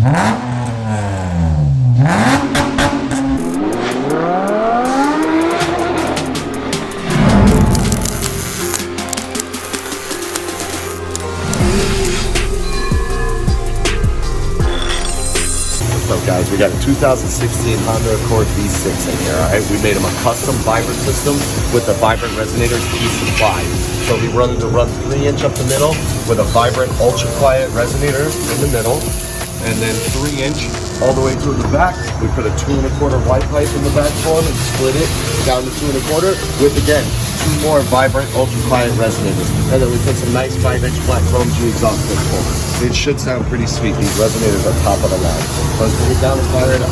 So guys, we got a 2016 Honda Accord V6 in here, all right? We made him a custom vibrant system with the vibrant resonators he supplied. So we run the 3-inch up the middle with a vibrant ultra quiet resonator in the middle, and then 3-inch all the way through the back. We put a 2 1/4 white pipe in the back for him and split it down to 2 1/4 with, again, 2 more vibrant ultra quiet resonators. And then we put some nice 5-inch flat chrome G exhaust clips for him. It should sound pretty sweet. These resonators are top of the line. Let's take it down and fire it up.